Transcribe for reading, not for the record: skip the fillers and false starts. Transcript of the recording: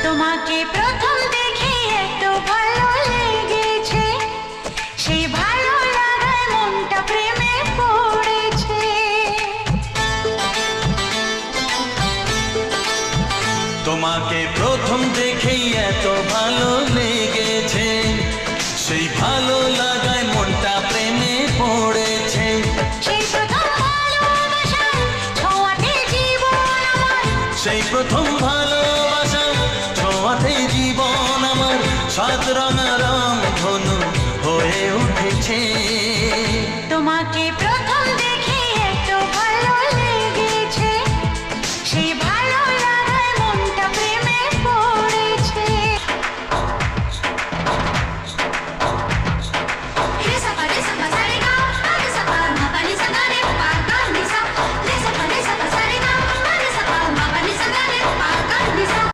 তোমাকে প্রথম দেখে এত ভালো লেগেছে, সেই ভালো লাগায় মনটা প্রেমে পড়েছে। তোমাকে প্রথম দেখেই এত ভালো লেগেছে, সেই ভালো লাগায় মনটা প্রেমে পড়েছে। সেই প্রথম ভালোবাসার ছোঁয়াতে জীবন আমার, সেই প্রথম